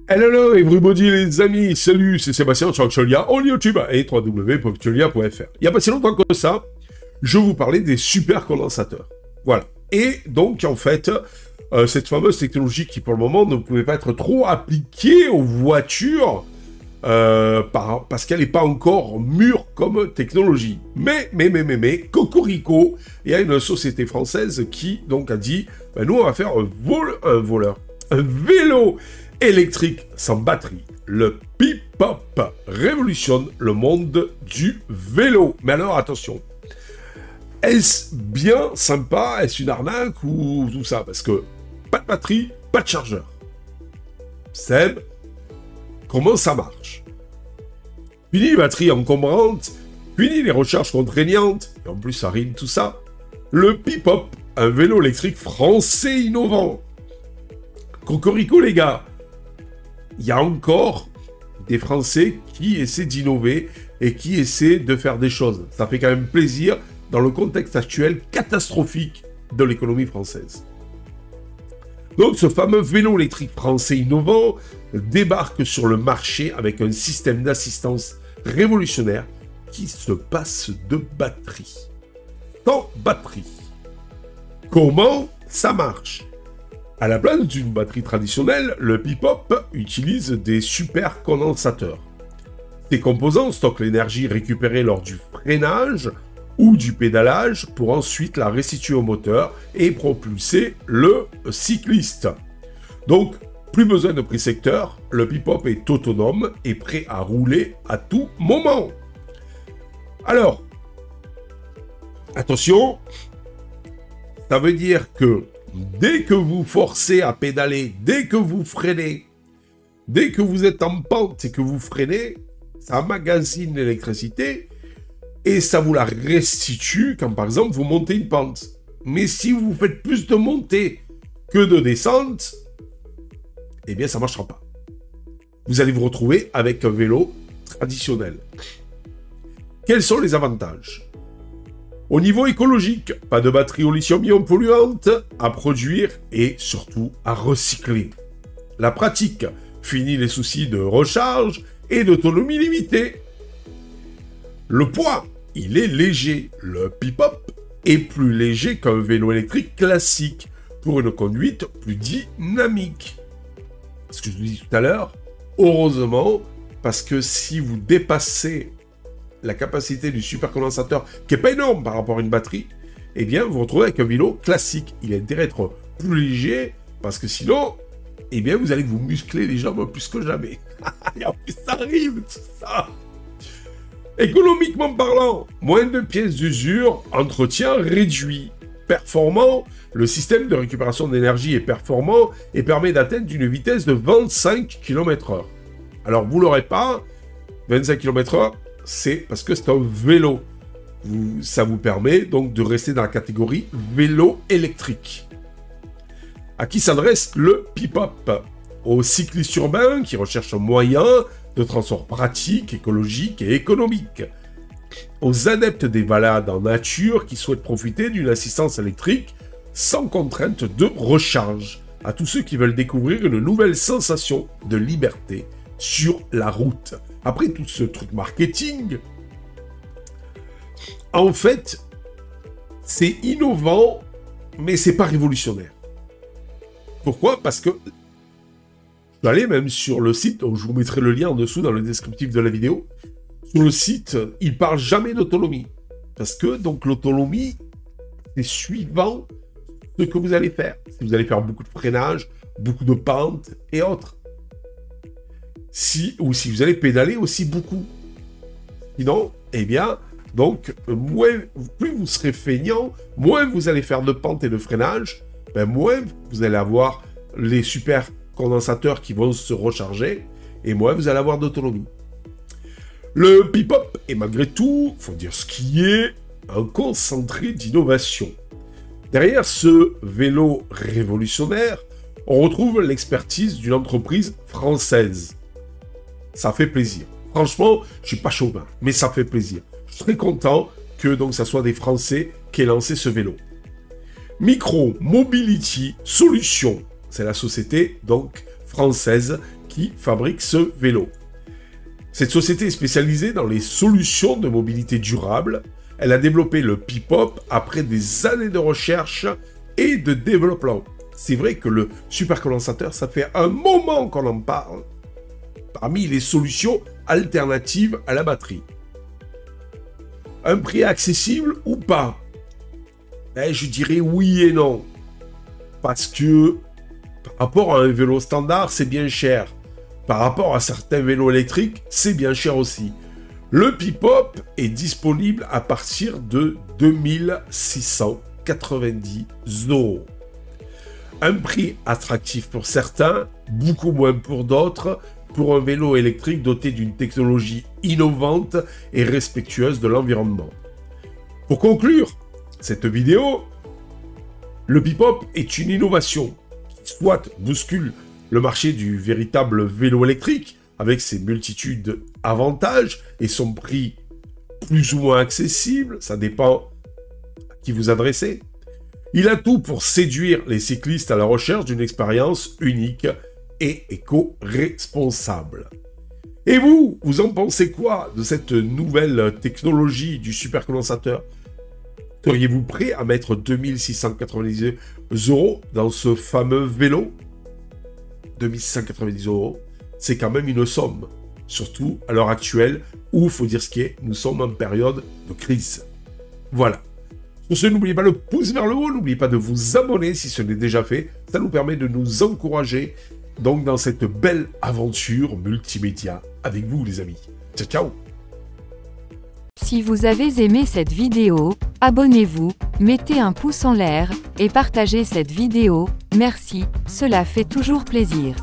Hello everybody les amis, salut, c'est Sébastien sur Actualia, on YouTube et www.actualia.fr. Il n'y a pas si longtemps que ça, je vous parlais des supercondensateurs. Voilà. Et donc en fait, cette fameuse technologie qui pour le moment ne pouvait pas être trop appliquée aux voitures parce qu'elle n'est pas encore mûre comme technologie. Mais, cocorico, il y a une société française qui donc a dit, ben, nous on va faire un vélo électrique sans batterie. Le Pipop révolutionne le monde du vélo. Mais alors, attention. Est-ce bien sympa? Est-ce une arnaque ou tout ça? Parce que pas de batterie, pas de chargeur. Seb, comment ça marche? Fini les batteries encombrantes, fini les recharges contraignantes, et en plus ça rime tout ça. Le Pipop, un vélo électrique français innovant. Cocorico les gars, il y a encore des Français qui essaient d'innover et qui essaient de faire des choses. Ça fait quand même plaisir dans le contexte actuel catastrophique de l'économie française. Donc ce fameux vélo électrique français innovant débarque sur le marché avec un système d'assistance révolutionnaire qui se passe de batterie. Sans batterie. Comment ça marche? À la place d'une batterie traditionnelle, le Pipop utilise des supercondensateurs. Ces composants stockent l'énergie récupérée lors du freinage ou du pédalage pour ensuite la restituer au moteur et propulser le cycliste. Donc, plus besoin de prix secteur, le Pipop est autonome et prêt à rouler à tout moment. Alors, attention, ça veut dire que dès que vous forcez à pédaler, dès que vous freinez, dès que vous êtes en pente et que vous freinez, ça emmagasine l'électricité et ça vous la restitue quand, par exemple, vous montez une pente. Mais si vous faites plus de montée que de descente, eh bien, ça ne marchera pas. Vous allez vous retrouver avec un vélo traditionnel. Quels sont les avantages ? Au niveau écologique, pas de batterie au lithium-ion polluante à produire et surtout à recycler. La pratique, fini les soucis de recharge et d'autonomie limitée. Le poids, il est léger. Le Pipop est plus léger qu'un vélo électrique classique pour une conduite plus dynamique. Ce que je vous dis tout à l'heure, heureusement, parce que si vous dépassez la capacité du supercondensateur, qui n'est pas énorme par rapport à une batterie, eh bien, vous vous retrouvez avec un vélo classique. Il a intérêt à être plus léger, parce que sinon, eh bien, vous allez vous muscler les jambes plus que jamais. Et en plus, ça arrive, tout ça. Économiquement parlant, moins de pièces d'usure, entretien réduit. Performant, le système de récupération d'énergie est performant et permet d'atteindre une vitesse de 25 km/h. Alors, vous l'aurez pas, 25 km/h, c'est parce que c'est un vélo. Ça vous permet donc de rester dans la catégorie vélo électrique. À qui s'adresse le Pipop? Aux cyclistes urbains qui recherchent un moyen de transport pratique, écologique et économique. Aux adeptes des balades en nature qui souhaitent profiter d'une assistance électrique sans contrainte de recharge. À tous ceux qui veulent découvrir une nouvelle sensation de liberté sur la route. Après tout ce truc marketing, en fait, c'est innovant, mais c'est pas révolutionnaire. Pourquoi? Parce que je suis allé même sur le site, donc je vous mettrai le lien en dessous dans le descriptif de la vidéo. Sur le site, il parle jamais d'autonomie. Parce que donc l'autonomie, c'est suivant ce que vous allez faire. Si vous allez faire beaucoup de freinage, beaucoup de pentes et autres. Ou si vous allez pédaler aussi beaucoup. Sinon, eh bien, donc, plus vous serez feignant, moins vous allez faire de pentes et de freinage, ben moins vous allez avoir les super condensateurs qui vont se recharger, et moins vous allez avoir d'autonomie. Le Pipop est malgré tout, faut dire ce qui est, un concentré d'innovation. Derrière ce vélo révolutionnaire, on retrouve l'expertise d'une entreprise française. Ça fait plaisir. Franchement, je suis pas chauvin, mais ça fait plaisir. Je suis très content que donc ça soit des Français qui aient lancé ce vélo. Micro Mobility Solutions, c'est la société donc française qui fabrique ce vélo. Cette société est spécialisée dans les solutions de mobilité durable. Elle a développé le Pipop après des années de recherche et de développement. C'est vrai que le supercondensateur, ça fait un moment qu'on en parle, parmi les solutions alternatives à la batterie. Un prix accessible ou pas? Ben, je dirais oui et non. Parce que par rapport à un vélo standard, c'est bien cher. Par rapport à certains vélos électriques, c'est bien cher aussi. Le Pipop est disponible à partir de 2690 €. Un prix attractif pour certains, beaucoup moins pour d'autres, pour un vélo électrique doté d'une technologie innovante et respectueuse de l'environnement. Pour conclure cette vidéo, le Pipop est une innovation qui soit bouscule le marché du véritable vélo électrique avec ses multitudes d'avantages et son prix plus ou moins accessible, ça dépend à qui vous adressez. Il a tout pour séduire les cyclistes à la recherche d'une expérience unique et éco-responsable. Et vous, vous en pensez quoi de cette nouvelle technologie du supercondensateur? Seriez-vous prêt à mettre 2690 € dans ce fameux vélo? 2690 €, c'est quand même une somme. Surtout à l'heure actuelle où, il faut dire ce qui est, nous sommes en période de crise. Voilà. Pour ce, n'oubliez pas le pouce vers le haut, n'oubliez pas de vous abonner si ce n'est déjà fait. Ça nous permet de nous encourager donc dans cette belle aventure multimédia avec vous les amis. Ciao ciao. Si vous avez aimé cette vidéo, abonnez-vous, mettez un pouce en l'air, et partagez cette vidéo, merci, cela fait toujours plaisir.